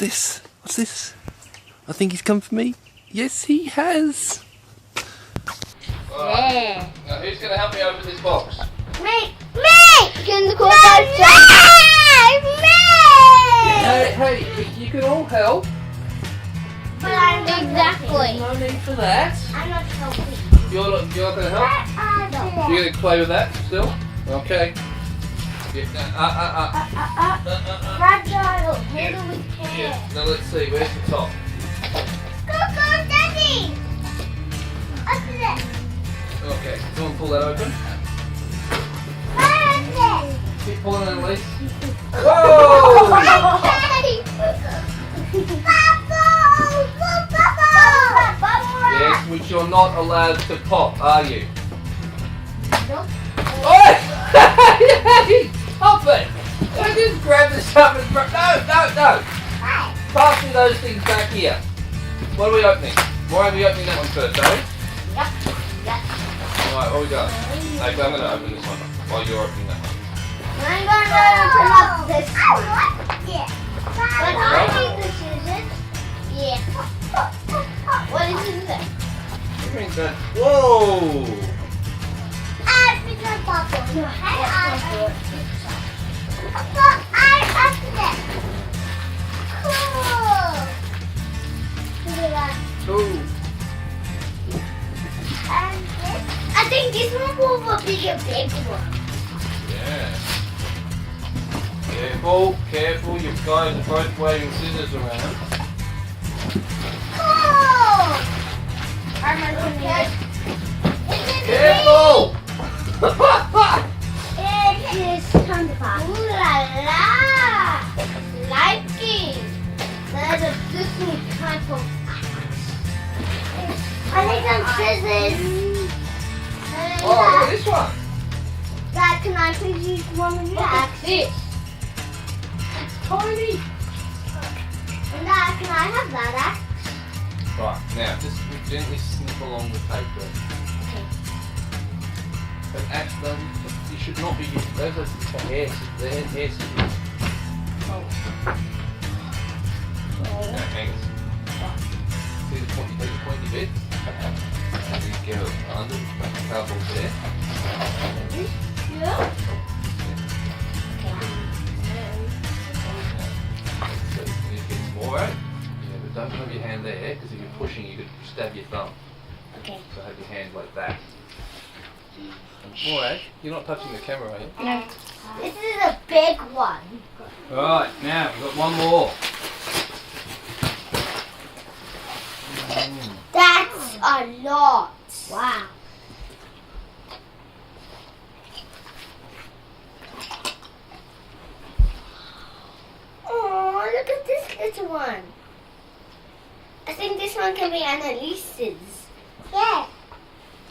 this? What's this? I think he's come for me. Yes, he has. Yeah. Now, who's going to help me open this box? Me! Can the call Hey, you can all help. But I'm not There's no need for that. I'm not helping. You're not going to help? You're going to play with that still? Okay. Yeah, Fragile. Handle with care. yeah. Now let's see, where's the top? Go, Daddy! Open it. Okay, someone pull that open. Open it. Keep pulling it, Elise. Whoa! Yes, which you're not allowed to pop, are you? Oi! Stop it! Don't just grab this up and no! Pass me those things back here. What are we opening? Why are we opening that one first, are we? Alright, what we got? Okay, I'm going to open this one while you're opening that one. I'm going to open up this one. But I need the scissors. Yeah. What is in there? What do you mean that? Whoa! I opened it. Cool. Look at that. Ooh. And this? I think this one will be a big one. Yeah. Careful, you guys are both waving scissors around. Cool. I'm opening it. Careful! It is time to pass. Ooh la la! Liking. There's a different type of axe. I think some scissors. Oh, look at this one. Dad, can I please use one of your axes? It's tiny. And Dad, can I have that axe? Right, now just gently snip along the tape there. Okay. But actually, you should not be using those are for hair scissors. Oh. Now, hang on. See the pointy bit? And you get it under the cardboard there. Yeah. So you get some more out. Yeah, but don't have your hand there, because if you're pushing, you could stab your thumb. Okay. So have your hand like that. Alright, you're not touching the camera, are you? No. This is a big one. Alright, now we've got one more. That's a lot. Wow. Oh, look at this little one. I think this one can be Annalise's. Yeah.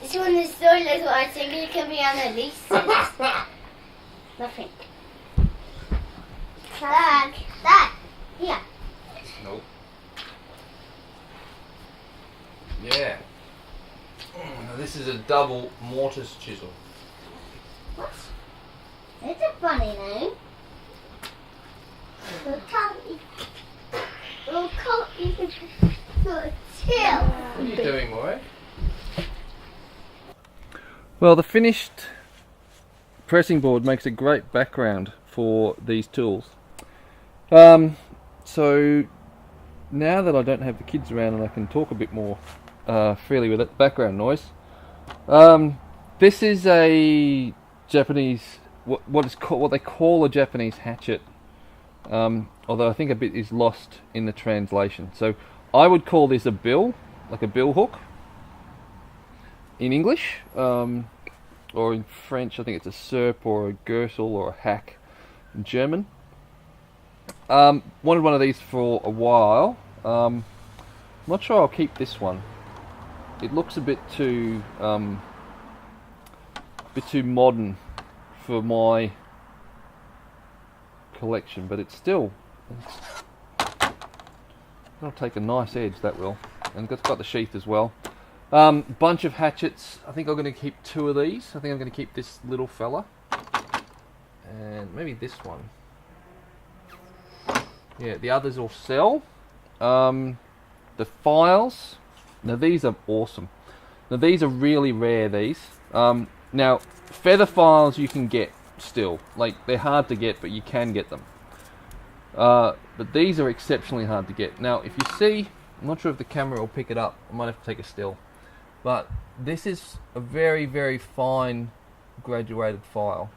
This one is so little, I think it can be Annalise's. Nothing. Dad, here. Nope. Yeah. Now this is a double mortise chisel. What? It's a funny name. We'll call it the tail. What are you doing, Moe? Well, the finished pressing board makes a great background for these tools. So now that I don't have the kids around and I can talk a bit more freely with it, background noise. This is a Japanese what they call a Japanese hatchet. Although I think a bit is lost in the translation. So I would call this a bill, like a bill hook in English, or in French I think it's a serp or a Gersel or a hack in German. Wanted one of these for a while. I'm not sure I'll keep this one. It looks a bit too modern for my collection, but it's still, it'll take a nice edge, that will, and it's got the sheath as well. Bunch of hatchets. I think I'm going to keep 2 of these. I think I'm going to keep this little fella and maybe this one. Yeah, the others all sell. The files, now these are awesome. Now these are really rare, these. Now, feather files you can get still. Like, they're hard to get, but you can get them. But these are exceptionally hard to get. Now, if you see, I'm not sure if the camera will pick it up. I might have to take a still. But this is a very, very fine graduated file.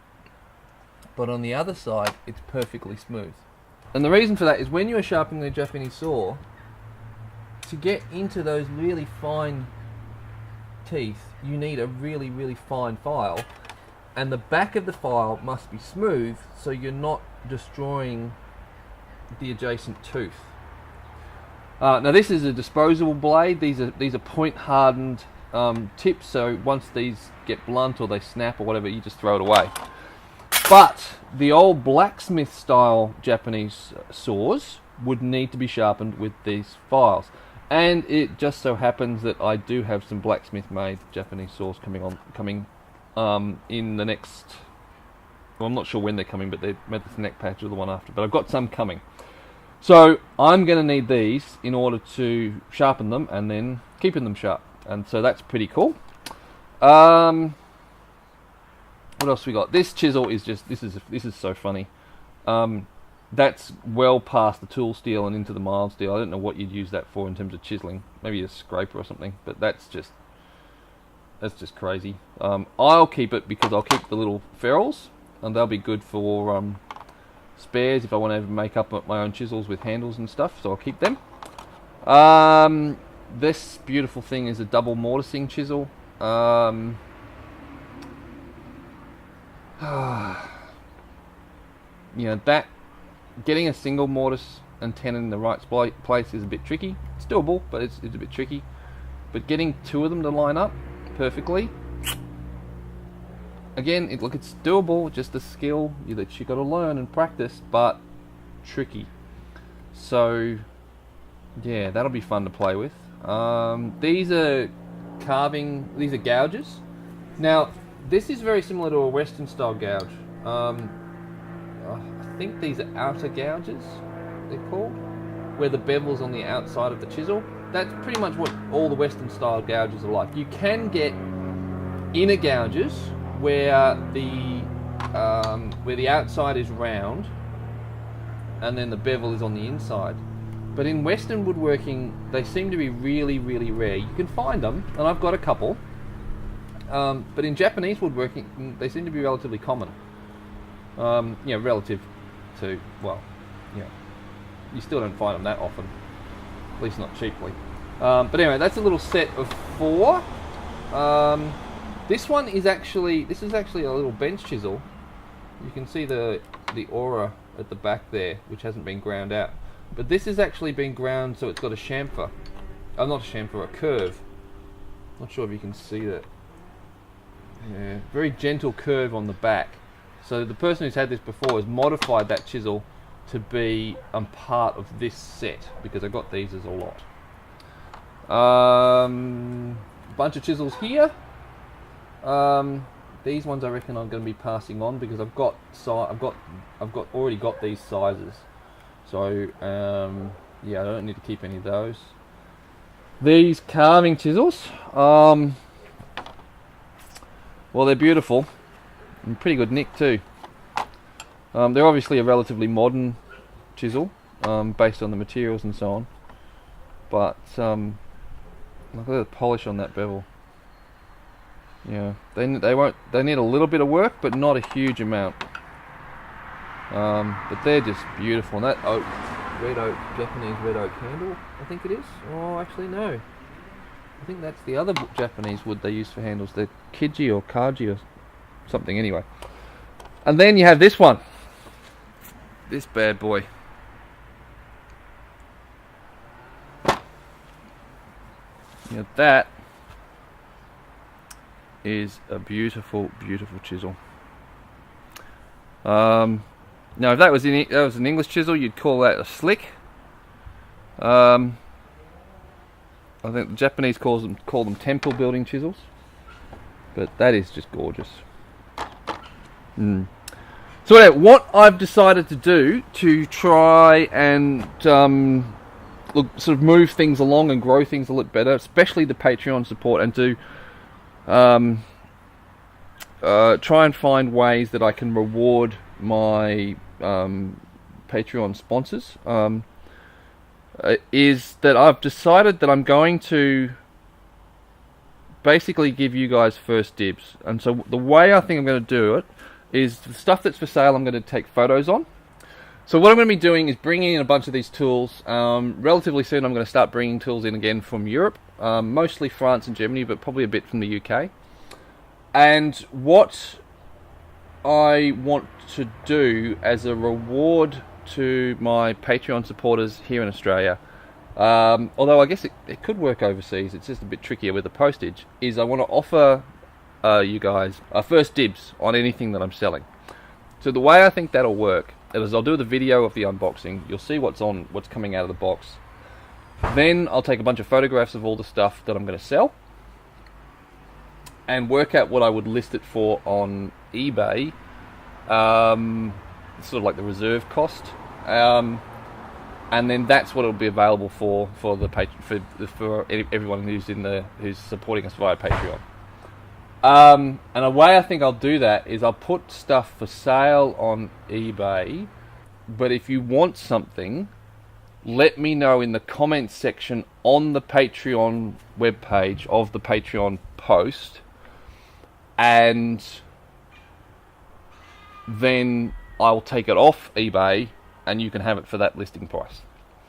But on the other side, it's perfectly smooth. And the reason for that is when you are sharpening a Japanese saw, to get into those really fine teeth, you need a really, really fine file. And the back of the file must be smooth, so you're not destroying the adjacent tooth. Now this is a disposable blade. These are point hardened tips, so once these get blunt or they snap or whatever, you just throw it away. But the old blacksmith style Japanese saws would need to be sharpened with these files. And it just so happens that I do have some blacksmith made Japanese saws coming in the next, well, I'm not sure when they're coming, but they're made this neck patch or the one after, but I've got some coming. So I'm going to need these in order to sharpen them and then keeping them sharp. And so that's pretty cool. What else we got? This chisel is just, this is so funny. That's well past the tool steel and into the mild steel. I don't know what you'd use that for in terms of chiseling. Maybe a scraper or something, but that's just crazy. I'll keep it because I'll keep the little ferrules, and they'll be good for spares if I want to make up my own chisels with handles and stuff, so I'll keep them. This beautiful thing is a double mortising chisel. You know, that getting a single mortise and tenon in the right place is a bit tricky. It's doable, but it's a bit tricky. But getting two of them to line up perfectly, again, it's doable. Just a skill that you got to learn and practice, but tricky. So yeah, that'll be fun to play with. These are gouges. Now, this is very similar to a Western style gouge. I think these are outer gouges, they're called, where the bevel's on the outside of the chisel. That's pretty much what all the Western style gouges are like. You can get inner gouges where the outside is round and then the bevel is on the inside. But in Western woodworking, they seem to be really, really rare. You can find them, and I've got a couple. But in Japanese woodworking, they seem to be relatively common. Relative to, well, you still don't find them that often, at least not cheaply. But anyway, that's a little set of 4. This is actually a little bench chisel. You can see the aura at the back there, which hasn't been ground out. But this has actually been ground, so it's got a chamfer. Not a chamfer, a curve. Not sure if you can see that. Yeah, very gentle curve on the back. So the person who's had this before has modified that chisel to be part of this set, because I got these as a lot. Bunch of chisels here. These ones I reckon I'm going to be passing on because I've already got these sizes. So yeah, I don't need to keep any of those. These carving chisels, well, they're beautiful and pretty good nick too. They're obviously a relatively modern chisel, based on the materials and so on. But look at the polish on that bevel. Yeah, they need a little bit of work, but not a huge amount. But they're just beautiful. And that Japanese red oak handle, I think it is. Oh, actually no. I think that's the other Japanese wood they use for handles. They're Kiji or Kaji or something anyway. And then you have this one. This bad boy. Now that is a beautiful, beautiful chisel. Now, if that was an English chisel, you'd call that a slick. I think the Japanese call them temple building chisels, but that is just gorgeous. So anyway, what I've decided to do to try and look, sort of move things along and grow things a little better, especially the Patreon support, and to try and find ways that I can reward my Patreon sponsors, is that I've decided that I'm going to basically give you guys first dibs. And so the way I think I'm going to do it is the stuff that's for sale I'm going to take photos on. So what I'm going to be doing is bringing in a bunch of these tools. Relatively soon I'm going to start bringing tools in again from Europe, mostly France and Germany, but probably a bit from the UK. And what I want to do as a reward to my Patreon supporters here in Australia, although I guess it could work overseas, it's just a bit trickier with the postage, is I want to offer you guys first dibs on anything that I'm selling. So the way I think that'll work is I'll do the video of the unboxing. You'll see what's coming out of the box. Then I'll take a bunch of photographs of all the stuff that I'm going to sell and work out what I would list it for on eBay, sort of like the reserve cost, and then that's what it'll be available for everyone who's supporting us via Patreon. And the way I think I'll do that is I'll put stuff for sale on eBay, but if you want something, let me know in the comments section on the Patreon webpage of the Patreon post, and then I'll take it off eBay and you can have it for that listing price.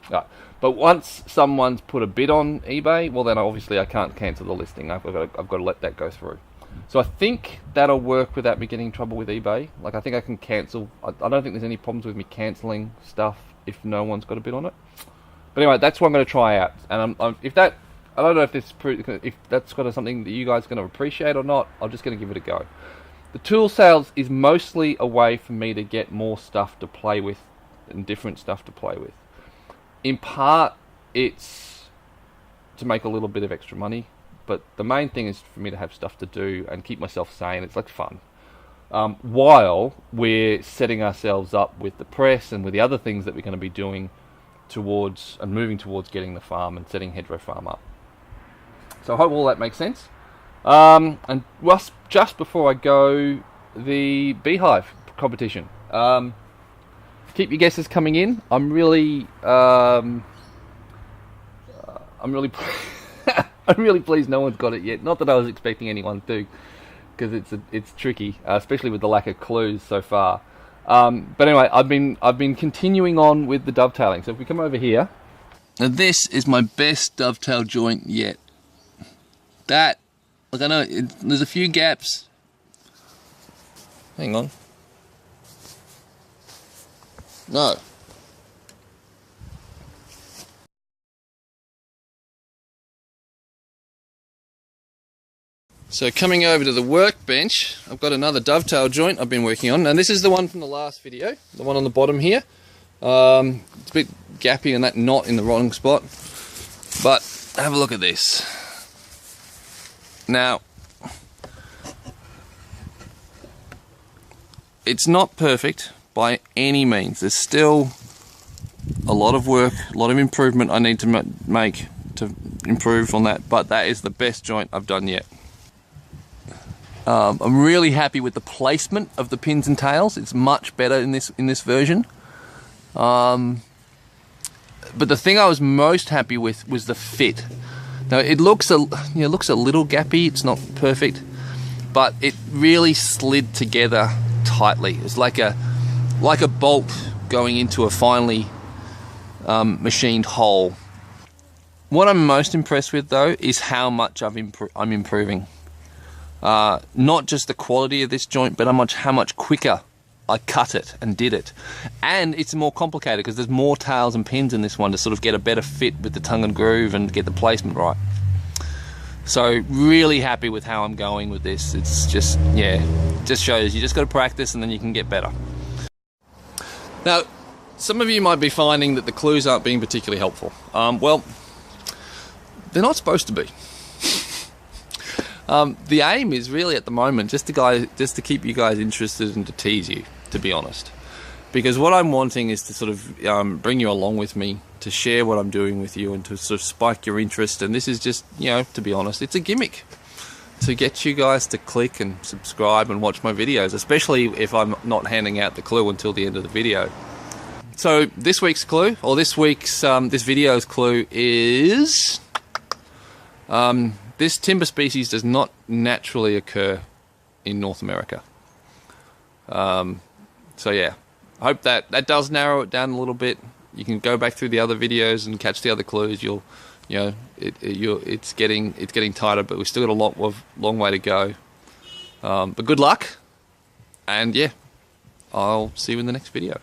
Right. But once someone's put a bid on eBay, well then obviously I can't cancel the listing. I've got to let that go through. So I think that'll work without me getting in trouble with eBay. Like, I think I can cancel. I don't think there's any problems with me cancelling stuff if no one's got a bid on it. But anyway, that's what I'm going to try out. And I don't know if that's got something that you guys are going to appreciate or not. I'm just going to give it a go. The tool sales is mostly a way for me to get more stuff to play with and different stuff to play with. In part, it's to make a little bit of extra money, but the main thing is for me to have stuff to do and keep myself sane. It's like fun. While we're setting ourselves up with the press and with the other things that we're going to be doing towards and moving towards getting the farm and setting Hedgerow Farm up. So I hope all that makes sense. And just before I go, the beehive competition. Keep your guesses coming in. I'm really I'm really pleased no one's got it yet. Not that I was expecting anyone to, because it's tricky, especially with the lack of clues so far. But anyway, I've been continuing on with the dovetailing. So if we come over here, now this is my best dovetail joint yet. That, look, I know there's a few gaps. Hang on. No. So coming over to the workbench, I've got another dovetail joint I've been working on, and this is the one from the last video, the one on the bottom here. It's a bit gappy and that knot in the wrong spot, but have a look at this. Now, it's not perfect by any means. There's still a lot of work, a lot of improvement I need to make to improve on that, but that is the best joint I've done yet. I'm really happy with the placement of the pins and tails. It's much better in this version. But the thing I was most happy with was the fit. Now it looks a little gappy. It's not perfect, but it really slid together tightly. It's like a bolt going into a finely machined hole. What I'm most impressed with though is how much I'm improving. Not just the quality of this joint, but how much quicker I cut it and did it. And it's more complicated because there's more tails and pins in this one to sort of get a better fit with the tongue and groove and get the placement right. So really happy with how I'm going with this. It's just, yeah, it just shows you just got to practice and then you can get better. Now, some of you might be finding that the clues aren't being particularly helpful. Well, they're not supposed to be. The aim is really at the moment just to keep you guys interested and to tease you. to be honest. Because what I'm wanting is to sort of bring you along with me, to share what I'm doing with you, and to sort of spike your interest. And this is just, you know, to be honest, it's a gimmick to get you guys to click and subscribe and watch my videos, especially if I'm not handing out the clue until the end of the video. So this week's clue, or this video's clue is this timber species does not naturally occur in North America. So yeah, I hope that does narrow it down a little bit. You can go back through the other videos and catch the other clues. It's getting tighter, but we've still got a long way to go. But good luck, and yeah, I'll see you in the next video.